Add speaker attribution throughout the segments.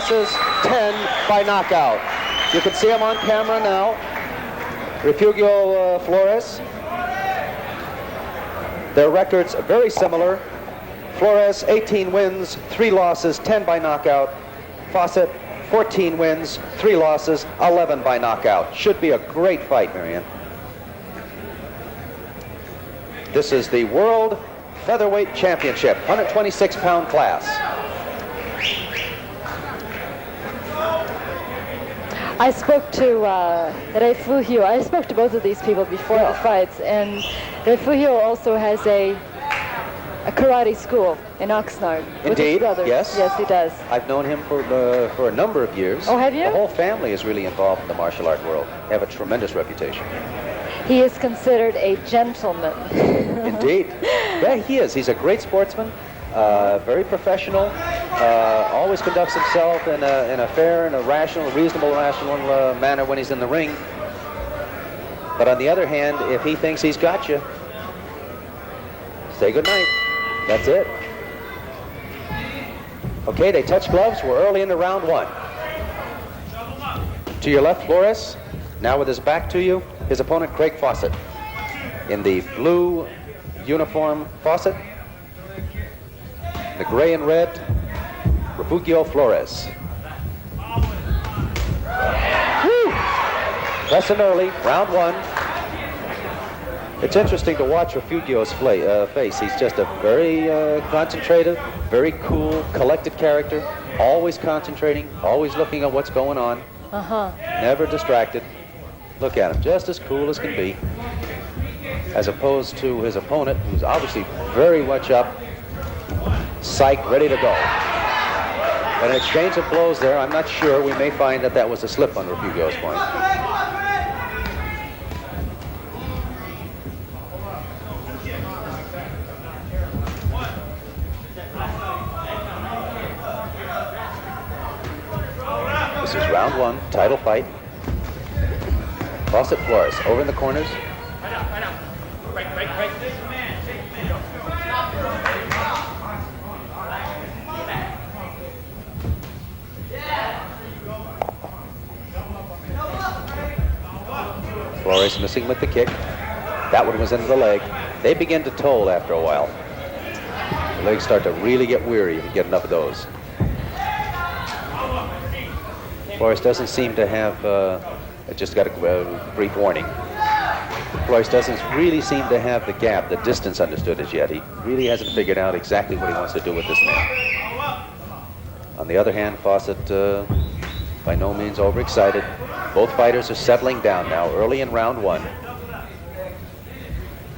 Speaker 1: losses, 10 by knockout. You can see him on camera now. Refugio Flores. Their records are very similar. Flores, 18 wins, 3 losses, 10 by knockout. Fossett, 14 wins, 3 losses, 11 by knockout. Should be a great fight, Marianne. This is the World Featherweight Championship, 126-pound class.
Speaker 2: I spoke to Refugio. I spoke to both of these people before the fights, and Refugio also has a karate school in Oxnard. With his brother.
Speaker 1: Yes.
Speaker 2: Yes, he does.
Speaker 1: I've known him for a number of years.
Speaker 2: Oh, have you?
Speaker 1: The whole family is really involved in the martial art world. They have a tremendous reputation.
Speaker 2: He is considered a gentleman.
Speaker 1: Indeed. Yeah, he is. He's a great sportsman, very professional, always conducts himself in a fair and a rational, reasonable, rational manner when he's in the ring. But on the other hand, if he thinks he's got you, say goodnight. That's it. Okay, they touch gloves. We're early into round 1. To your left, Flores. Now with his back to you, his opponent, Craig Fossett. In the blue uniform, Fossett. The gray and red, Refugio Flores. Woo! Pressing early, round 1. It's interesting to watch Refugio's face. He's just a very concentrated, very cool, collected character, always concentrating, always looking at what's going on, never distracted. Look at him, just as cool as can be, as opposed to his opponent, who's obviously very much up, psyched, ready to go. But an exchange of blows there, I'm not sure. We may find that that was a slip on Refugio's point. This is round 1, title fight. Fossett Flores over in the corners. Flores missing with the kick. That one was into the leg. They begin to toll after a while. The legs start to really get weary if you get enough of those. Flores doesn't seem to have, I just got a brief warning. Flores doesn't really seem to have the gap, the distance understood as yet. He really hasn't figured out exactly what he wants to do with this man. On the other hand, Fossett, by no means overexcited. Both fighters are settling down now, early in round 1.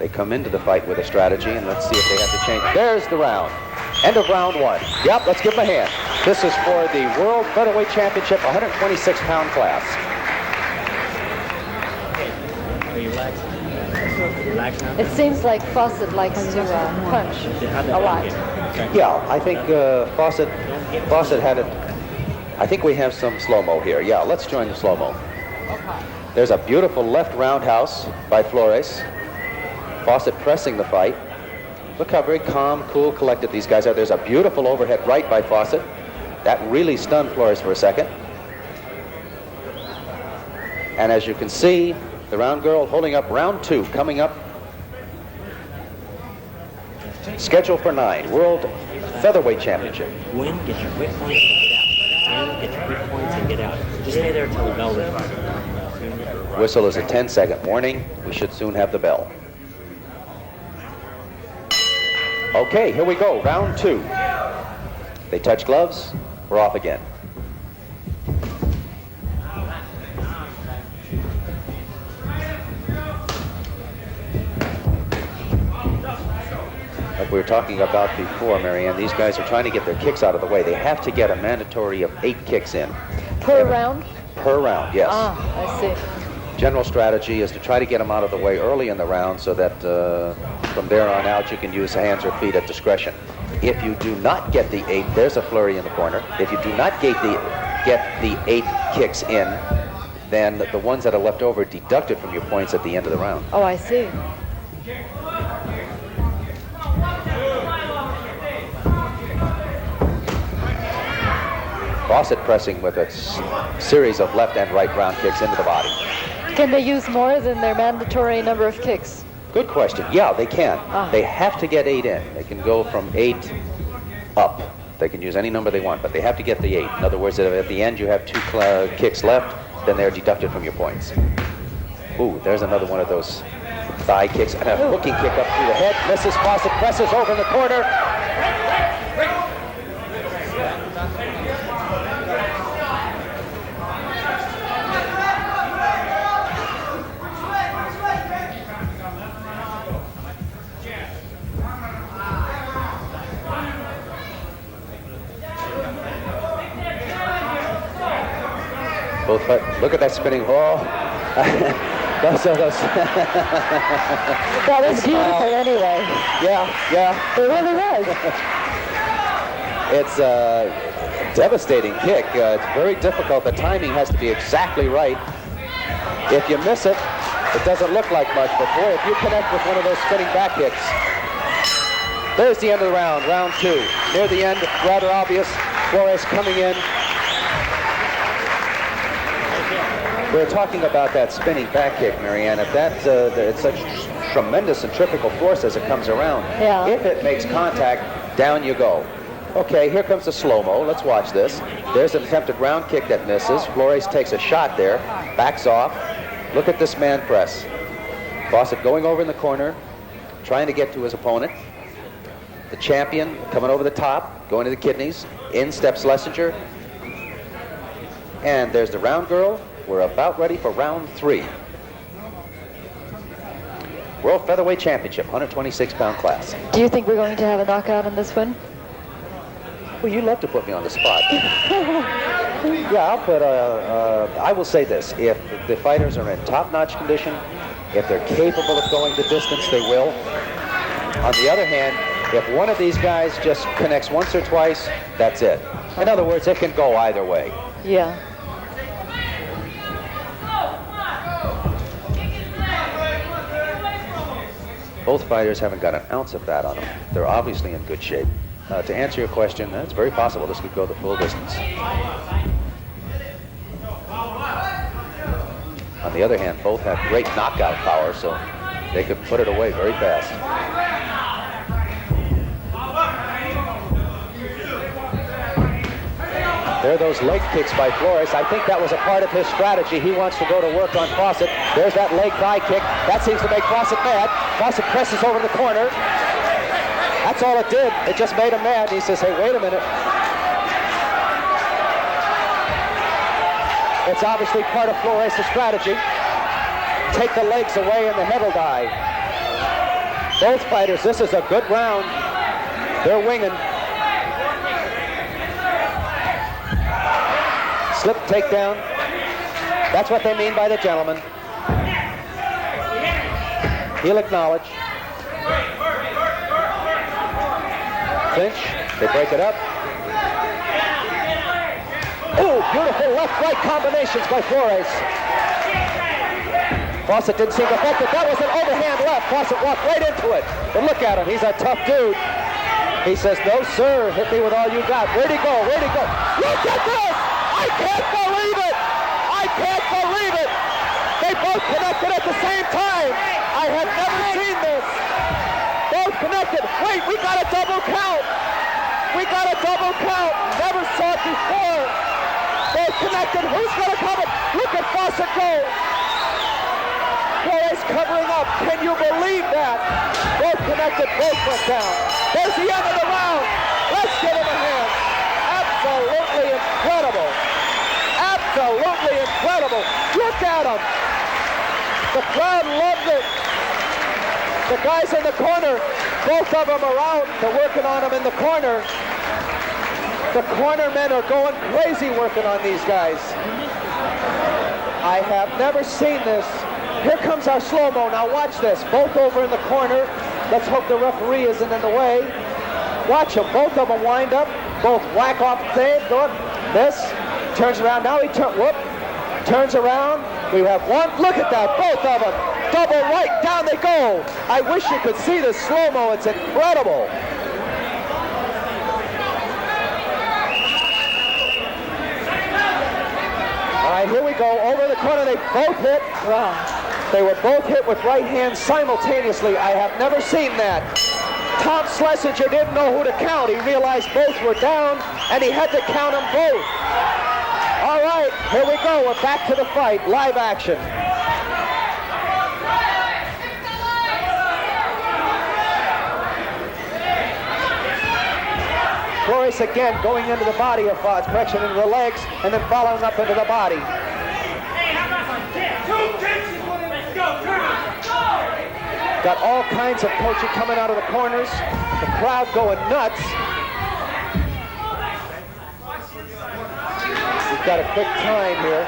Speaker 1: They come into the fight with a strategy, and let's see if they have to change. There's the round. End of round 1. Yep, let's give them a hand. This is for the World Featherweight Championship, 126-pound class.
Speaker 3: Are you relaxed? Relax now?
Speaker 2: It seems like Fossett likes to punch a lot.
Speaker 1: Yeah, I think Fossett had it. I think we have some slow-mo here. Yeah, let's join the slow-mo. There's a beautiful left roundhouse by Flores. Fossett pressing the fight. Look how very calm, cool, collected these guys are. There's a beautiful overhead right by Fossett. That really stunned Flores for a second. And as you can see, the round girl holding up round 2, coming up. Scheduled for 9, World Featherweight Championship.
Speaker 3: Win, get your quick points, get out. Win, get your quick points and get out. Just stay there until the bell rings.
Speaker 1: Whistle is a 10-second warning. We should soon have the bell. Okay, here we go, round 2. They touch gloves, we're off again. Like we were talking about before, Marianne, these guys are trying to get their kicks out of the way. They have to get a mandatory of 8 kicks in.
Speaker 2: Per round?
Speaker 1: Per round, yes.
Speaker 2: Ah, I see.
Speaker 1: General strategy is to try to get them out of the way early in the round so that from there on out you can use hands or feet at discretion. If you do not get the 8, there's a flurry in the corner. If you do not get the 8 kicks in, then the ones that are left over are deducted from your points at the end of the round.
Speaker 2: Oh, I see.
Speaker 1: Fossett pressing with a series of left and right round kicks into the body.
Speaker 2: Can they use more than their mandatory number of kicks?
Speaker 1: Good question. Yeah, they can. They have to get 8 in. They can go from 8 up. They can use any number they want, but they have to get the 8. In other words, if at the end you have 2 kicks left, then they're deducted from your points. Ooh, there's another one of those thigh kicks and a hooking kick up through the head. Misses. Fossett presses over in the corner. Both, look at that spinning. Oh, those.
Speaker 2: That was beautiful anyway.
Speaker 1: Yeah.
Speaker 2: It really was.
Speaker 1: It's a devastating kick. It's very difficult. The timing has to be exactly right. If you miss it, it doesn't look like much. But boy, if you connect with one of those spinning back kicks, there's the end of the round. Round 2. Near the end, rather obvious. Flores coming in. We're talking about that spinning back kick, Marianne. If it's such tremendous centrifugal force as it comes around.
Speaker 2: Yeah.
Speaker 1: If it makes contact, down you go. Okay, here comes the slow-mo. Let's watch this. There's an attempted round kick that misses. Flores takes a shot there, backs off. Look at this man press. Fossett going over in the corner, trying to get to his opponent. The champion coming over the top, going to the kidneys. In steps Schlesinger. And there's the round girl. We're about ready for round 3. World Featherweight Championship, 126-pound class.
Speaker 2: Do you think we're going to have a knockout in this one?
Speaker 1: Well, you love to put me on the spot. Yeah, I'll put. I will say this: if the fighters are in top-notch condition, if they're capable of going the distance, they will. On the other hand, if one of these guys just connects once or twice, that's it. In other words, it can go either way.
Speaker 2: Yeah.
Speaker 4: Both fighters haven't got an ounce of fat on them. They're obviously in good shape. To answer your question, it's very possible this could go the full distance. On the other hand, both have great knockout power, so they could put it away very fast. There are those leg kicks by Flores. I think that was a part of his strategy. He wants to go to work on Fossett. There's that leg thigh kick. That seems to make Fossett mad. Fossett presses over the corner. That's all it did. It just made him mad. He says, hey, wait a minute. It's obviously part of Flores' strategy. Take the legs away and the head will die. Both fighters, this is a good round. They're winging. Slip takedown. That's what they mean by the gentleman. He'll acknowledge. Clinch. They break it up. Oh, beautiful left-right combinations by Flores. Fossett didn't seem effective. That was an overhand left. Fossett walked right into it. But look at him. He's a tough dude. He says, no, sir. Hit me with all you got. Where'd he go? Where'd he go? Look at this! I can't believe it! I can't believe it! They both connected at the same time! I have never seen this! Both connected. Wait, we got a double count! We got a double count! Never saw it before! Both connected. Who's gonna cover? Look at Fossett go! Flores covering up. Can you believe that? Both connected, both went down. There's the end of the round. Let's give him a hand. Absolutely incredible. Absolutely incredible. Look at him. The crowd loved it. The guys in the corner, both of them are out. They're working on them in the corner. The corner men are going crazy working on these guys. I have never seen this. Here comes our slow-mo. Now watch this. Both over in the corner. Let's hope the referee isn't in the way. Watch them. Both of them wind up. Both whack off the tape. Look. This. Turns around. Now he turns around. We have one. Look at that. Both of them. Double right. Down they go. I wish you could see this slow-mo. It's incredible. here we go, over the corner, they both hit.
Speaker 2: Wow.
Speaker 4: They were both hit with right hands simultaneously. I have never seen that. Tom Schlesinger didn't know who to count. He realized both were down, and he had to count them both. All right, here we go. We're back to the fight. Live action. Flores again going into the body of Fossett, correction, into the legs, and then following up into the body. Got all kinds of poaching coming out of the corners. The crowd going nuts. We've got a quick time here.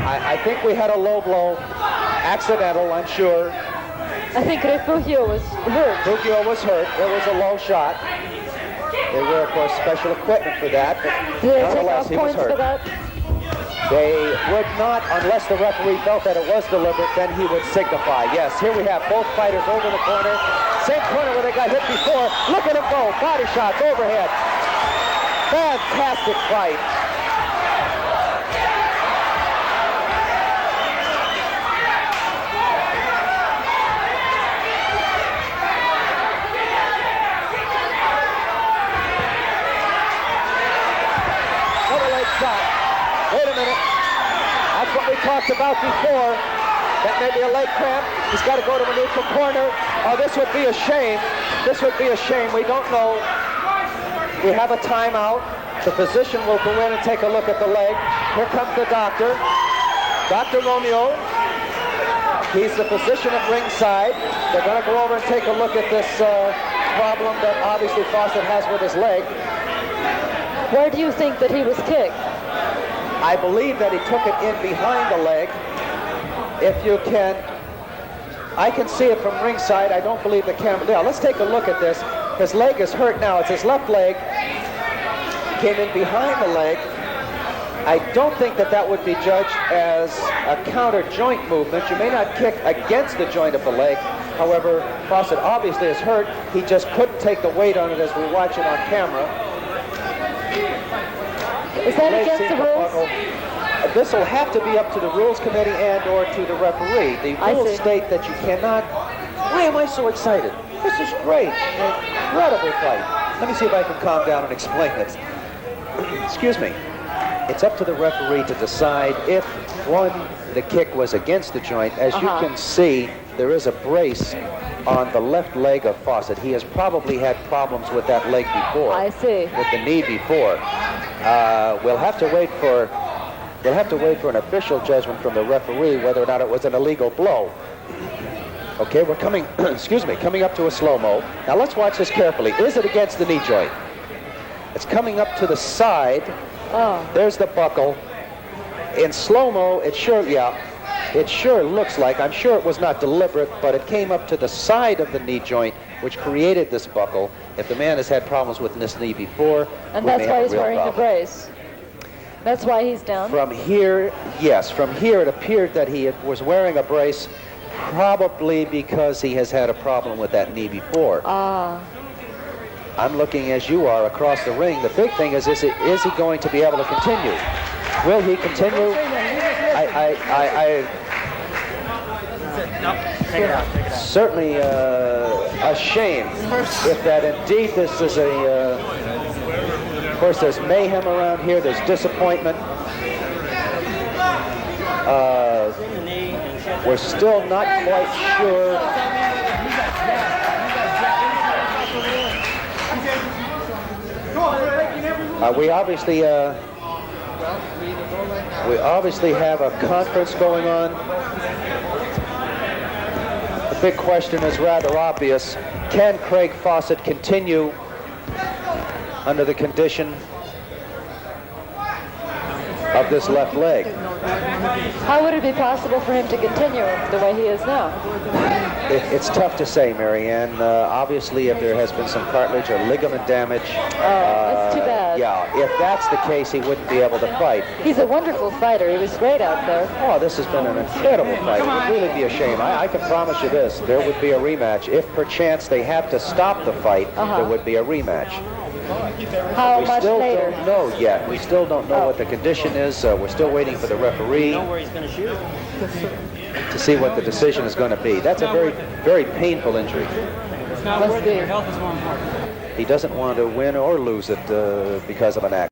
Speaker 4: I think we had a low blow. Accidental, I'm sure.
Speaker 2: I think Refugio was hurt.
Speaker 4: Refugio was hurt. There was a low shot. They wear, of course, special equipment for that, but
Speaker 2: Did they take
Speaker 4: nonetheless,
Speaker 2: off
Speaker 4: he was
Speaker 2: points
Speaker 4: hurt.
Speaker 2: for that?
Speaker 4: They would not, unless the referee felt that it was deliberate, then he would signify. Yes, here we have both fighters over the corner. Same corner where they got hit before. Look at them go. Body shots overhead. Fantastic fight. Wait a minute. That's what we talked about before. That may be a leg cramp. He's got to go to a neutral corner. Oh, this would be a shame. This would be a shame. We don't know. We have a timeout. The physician will go in and take a look at the leg. Here comes the doctor. Dr. Romeo. He's the physician at ringside. They're going to go over and take a look at this problem that obviously Fossett has with his leg.
Speaker 2: Where do you think that he was kicked?
Speaker 4: I believe that he took it in behind the leg. If you can, I can see it from ringside. I don't believe the camera. Now, let's take a look at this. His leg is hurt now. It's his left leg. Came in behind the leg. I don't think that that would be judged as a counter joint movement. You may not kick against the joint of the leg. However, Fossett obviously is hurt. He just couldn't take the weight on it as we watch it on camera.
Speaker 2: Is that against the rules?
Speaker 4: This will have to be up to the rules committee and or to the referee. The rules state that you cannot. Why am I so excited? This is great. Incredible fight. Let me see if I can calm down and explain this. Excuse me. It's up to the referee to decide if, one, the kick was against the joint. As you can see, there is a brace on the left leg of Fossett. He has probably had problems with that leg before.
Speaker 2: I see.
Speaker 4: With the knee before. We'll have to wait for an official judgment from the referee whether or not it was an illegal blow. Okay, we're coming, coming up to a slow-mo. Now let's watch this carefully. Is it against the knee joint? It's coming up to the side.
Speaker 2: Oh.
Speaker 4: There's the buckle. In slow-mo, it sure looks like, I'm sure it was not deliberate, but it came up to the side of the knee joint, which created this buckle. If the man has had problems with this knee before,
Speaker 2: and that's why he's wearing the brace. That's why he's down.
Speaker 4: From here, yes, from here it appeared that he was wearing a brace, probably because he has had a problem with that knee before. I'm looking as you are across the ring. The big thing is he going to be able to continue? Will he continue? Certainly a shame if that indeed this is of course there's mayhem around here, there's disappointment. We're still not quite sure. We obviously have a conference going on. The big question is rather obvious. Can Craig Fossett continue under the condition of this left leg?
Speaker 2: How would it be possible for him to continue the way he is now?
Speaker 4: It's tough to say, Marianne. Obviously, if there has been some cartilage or ligament damage.
Speaker 2: That's too bad.
Speaker 4: Yeah, if that's the case, he wouldn't be able to fight.
Speaker 2: He's a wonderful fighter. He was great out there.
Speaker 4: Oh, this has been an incredible fight. It would really be a shame. I can promise you this. There would be a rematch. If perchance they have to stop the fight, there would be a rematch.
Speaker 2: How
Speaker 1: We
Speaker 2: much
Speaker 1: still
Speaker 2: later?
Speaker 1: don't know yet. We still don't know what the condition is. We're still waiting for the referee
Speaker 3: Know where he's going to shoot.
Speaker 1: to see what the decision is going to be. That's a very, very painful injury.
Speaker 2: Must be.
Speaker 1: He doesn't want to win or lose it because of an accident.